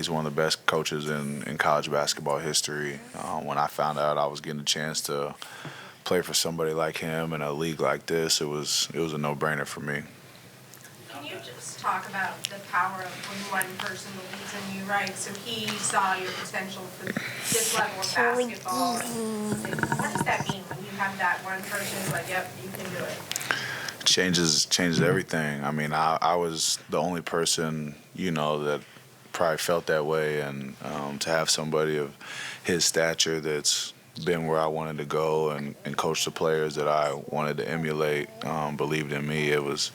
he's one of the best coaches in college basketball history. When I found out I was getting a chance to play for somebody like him in a league like this, it was a no-brainer for me. Can you just talk about the power of when one person believes in you, right? So he saw your potential for this level of basketball. What does that mean when you have that one person who's like, yep, you can do it? Changes everything. I mean, I was the only person, that probably felt that way, and to have somebody of his stature that's been where I wanted to go and coach the players that I wanted to emulate, believed in me, it was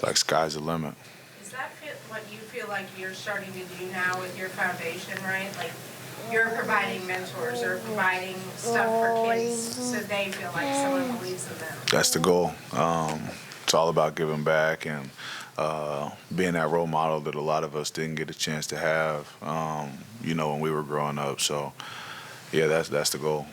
like sky's the limit. Is that what you feel like you're starting to do now with your foundation, right? Like you're providing mentors or providing stuff for kids so they feel like someone believes in them. That's the goal. It's all about giving back and being that role model that a lot of us didn't get a chance to have, when we were growing up. So, yeah, that's the goal.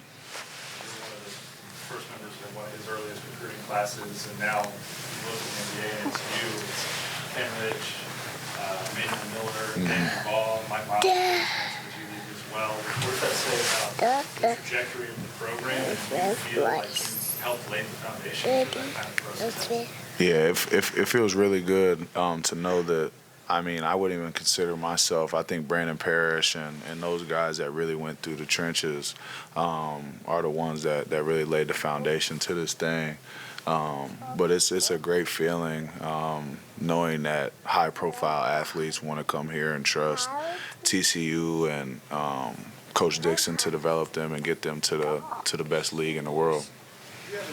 First members of one of his earliest recruiting classes, and now you look at the NBA and it's you, it's Ken Rich, Mason Miller, Dan Ball, Mike Miles, the G League as well. What does that say about the trajectory of the program, and do you feel like you helped lay the foundation for that kind of process? Yeah, it feels really good to know that. I mean, I wouldn't even consider myself. I think Brandon Parrish and those guys that really went through the trenches are the ones that really laid the foundation to this thing. But it's a great feeling knowing that high-profile athletes want to come here and trust TCU and Coach Dixon to develop them and get them to the best league in the world. Do you have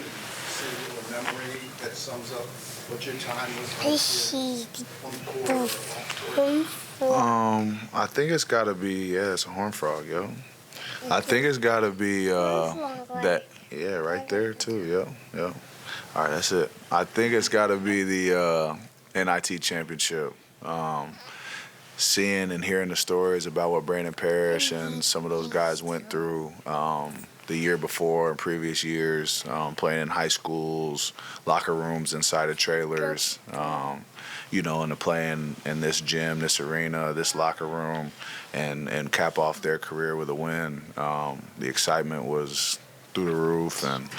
a memory that sums up what your time was like I think it's got to be, it's a horn frog, yo. I think it's got to be that, right there too, yo. All right, that's it. I think it's got to be the NIT championship. Seeing and hearing the stories about what Brandon Parrish and some of those guys went through the year before and previous years, playing in high schools, locker rooms inside of trailers, and to play in this gym, this arena, this locker room, and cap off their career with a win. The excitement was through the roof, and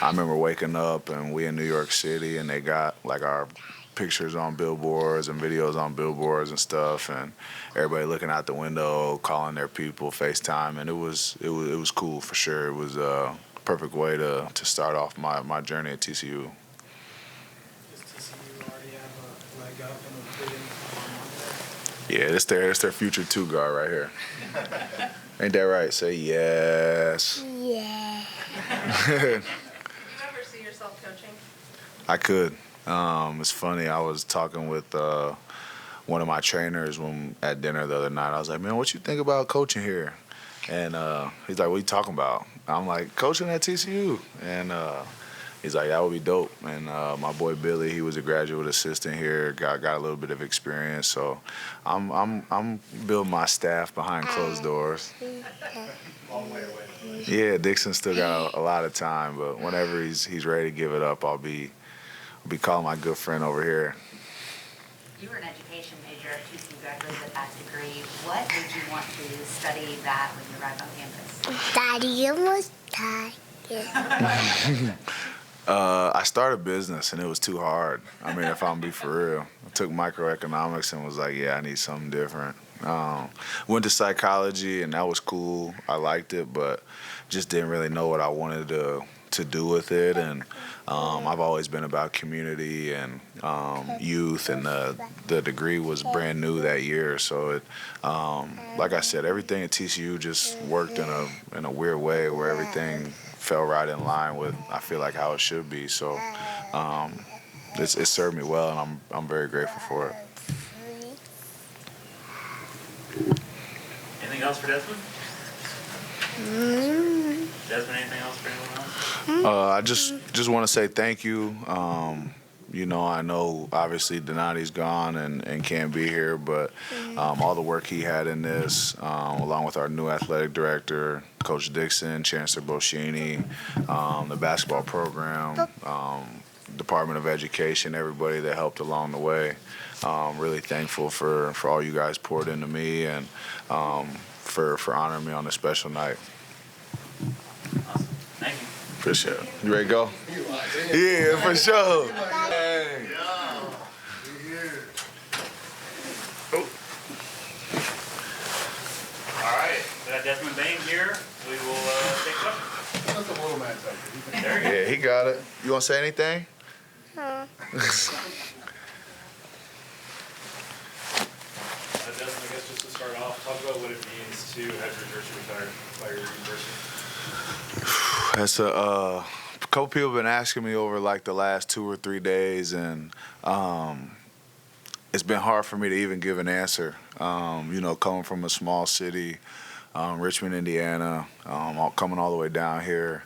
I remember waking up and we in New York City, and they got like our pictures on billboards and videos on billboards and stuff, and everybody looking out the window, calling their people, FaceTime, and it was cool for sure. It was a perfect way to start off my journey at TCU. Does TCU already have a leg up in the recruiting? Yeah, it's their future two guard right here. Ain't that right? Say yes. Yeah. Do you ever see yourself coaching? I could. It's funny. I was talking with one of my trainers at dinner the other night. I was like, man, what you think about coaching here? And he's like, what are you talking about? I'm like, coaching at TCU. And he's like, that would be dope. And my boy Billy, he was a graduate assistant here, got a little bit of experience. So I'm building my staff behind closed doors. Long way away. Yeah, Dixon still got a lot of time, but whenever he's ready to give it up, I'll be calling my good friend over here. You were an education major at TCU, graduated with that degree. What made you want to study that when you arrived on campus? Daddy almost died. I started business and it was too hard. I mean, if I'm gonna be for real, I took microeconomics and was like, yeah, I need something different. Went to psychology and that was cool. I liked it, but just didn't really know what I wanted to do with it. And I've always been about community and youth, and the degree was brand new that year. So it, like I said, everything at TCU just worked in a weird way where everything fell right in line with, I feel like, how it should be. So it served me well, and I'm very grateful for it. Anything else for Desmond? Desmond, anything else for anyone else? I just want to say thank you. I know obviously Donati's gone and can't be here, but all the work he had in this, along with our new athletic director, Coach Dixon, Chancellor Boschini, the basketball program, Department of Education, everybody that helped along the way. Really thankful for all you guys poured into me and for honoring me on this special night. Awesome. Thank you. Appreciate it. You ready to go? Yeah, for sure. Hey. All right, we got Desmond Bane here. We will take questions. Let the little man take it. There you go. Yeah, he got it. You want to say anything? Desmond, I guess just to start off, talk about what it means to have your jersey retired by your university. That's a couple people have been asking me over like the last 2 or 3 days, and it's been hard for me to even give an answer. Coming from a small city, Richmond, Indiana, coming all the way down here,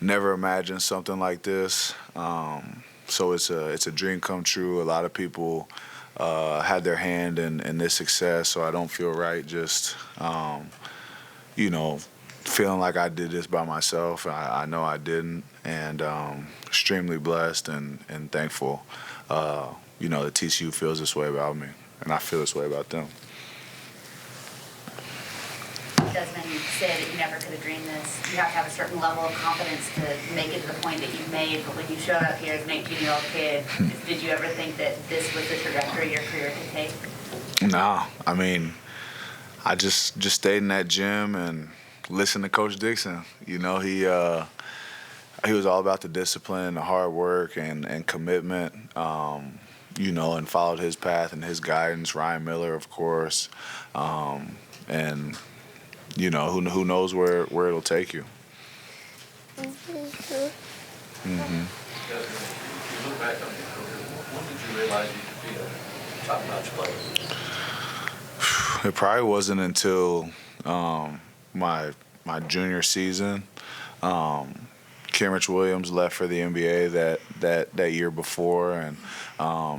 never imagined something like this. So it's a dream come true. A lot of people had their hand in this success, so I don't feel right just feeling like I did this by myself. I know I didn't, and extremely blessed and thankful. That TCU feels this way about me, and I feel this way about them. Desmond, you said that you never could have dreamed this. You have to have a certain level of confidence to make it to the point that you've made. But when you showed up here as an 18-year-old kid, did you ever think that this was the trajectory your career could take? No, I mean, I just stayed in that gym and listened to Coach Dixon. He was all about the discipline, the hard work, and commitment. And followed his path and his guidance. Ryan Miller, of course, and who knows where it'll take you. Desmond, if you look back on your career, when did you realize you could be a top-notch player? It probably wasn't until my junior season. Kenrich Williams left for the NBA that year before, and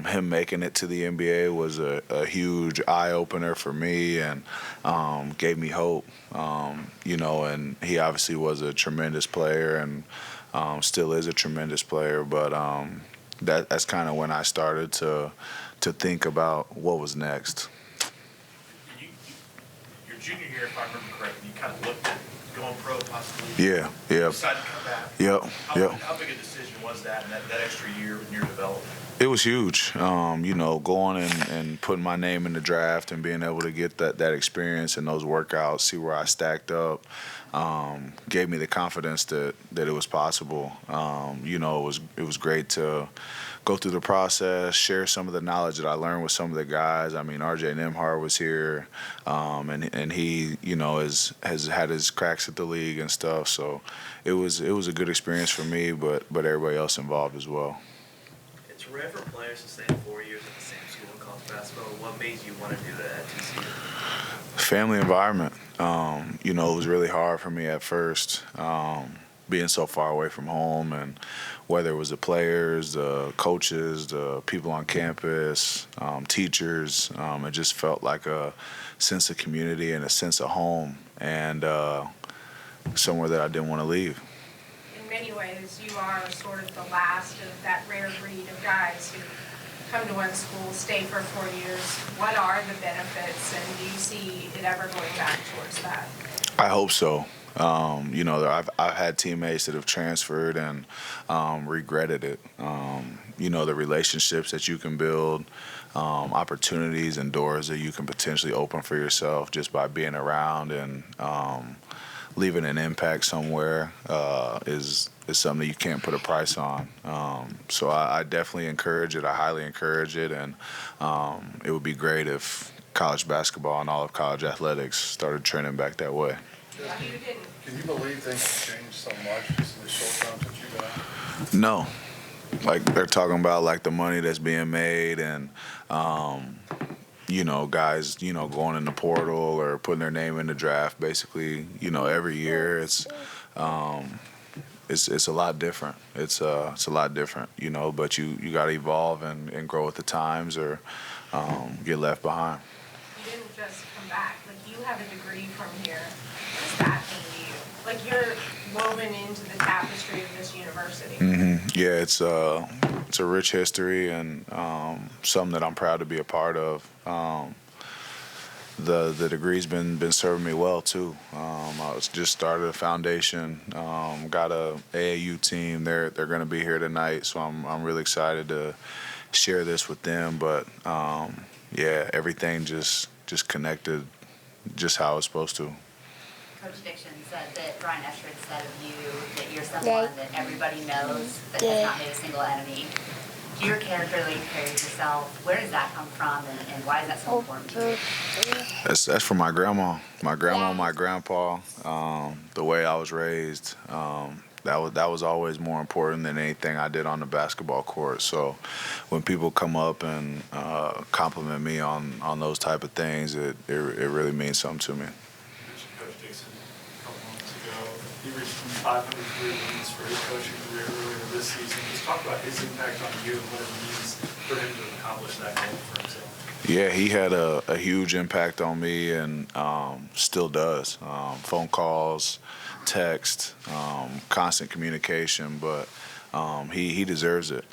him making it to the NBA was a huge eye-opener for me and gave me hope. And he obviously was a tremendous player and still is a tremendous player, but that's kind of when I started to think about what was next. Your junior year, if I remember correctly, you kind of looked at going pro possibly. Yeah. Decided to come back. Yep. How big a decision was that, and that extra year in your development? It was huge. Going and putting my name in the draft and being able to get that experience and those workouts, see where I stacked up, gave me the confidence that it was possible. It was great to go through the process, share some of the knowledge that I learned with some of the guys. I mean, RJ Nembhard was here, and he, has had his cracks at the league and stuff. So it was a good experience for me, but everybody else involved as well. It's rare for players to stay 4 years at the same school in college basketball. What made you want to do that at TCU? Family environment. It was really hard for me at first, being so far away from home, and whether it was the players, the coaches, the people on campus, teachers, it just felt like a sense of community and a sense of home, and somewhere that I didn't want to leave. In many ways, you are sort of the last of that rare breed of guys who come to one school, stay for 4 years. What are the benefits, and do you see it ever going back towards that? I hope so. I've had teammates that have transferred and regretted it. The relationships that you can build, opportunities and doors that you can potentially open for yourself just by being around and leaving an impact somewhere is something you can't put a price on. So I definitely encourage it. I highly encourage it, and it would be great if college basketball and all of college athletics started trending back that way. You didn't. Can you believe things have changed so much just in the short time since you've been out? No. Like, they're talking about, like, the money that's being made and, guys, going in the portal or putting their name in the draft basically, every year. It's a lot different. It's a lot different, but you got to evolve and grow with the times or get left behind. You didn't just come back. Like, you have a degree from here. What does that mean to you? like you're woven into the tapestry of this university. Yeah, it's a rich history and something that I'm proud to be a part of. The degree's been serving me well too. I just started a foundation, got a AAU team. They're going to be here tonight, so I'm really excited to share this with them. But yeah, everything just connected, just how it's supposed to. Coach Dixon said that Brian Eshred said of you that you're someone that everybody knows but has not made a single enemy. Your character that you carry yourself, where does that come from, and why is that so important to you? That's from my grandma, my grandpa. The way I was raised, that was always more important than anything I did on the basketball court. So when people come up and compliment me on those type of things, it really means something to me. Coach Dixon a couple months ago, he reached 500 career wins for his coaching career earlier this season. Just talk about his impact on you and what it means for him to accomplish that goal for himself. Yeah, he had a huge impact on me and still does. Phone calls, text, constant communication, but he deserves it.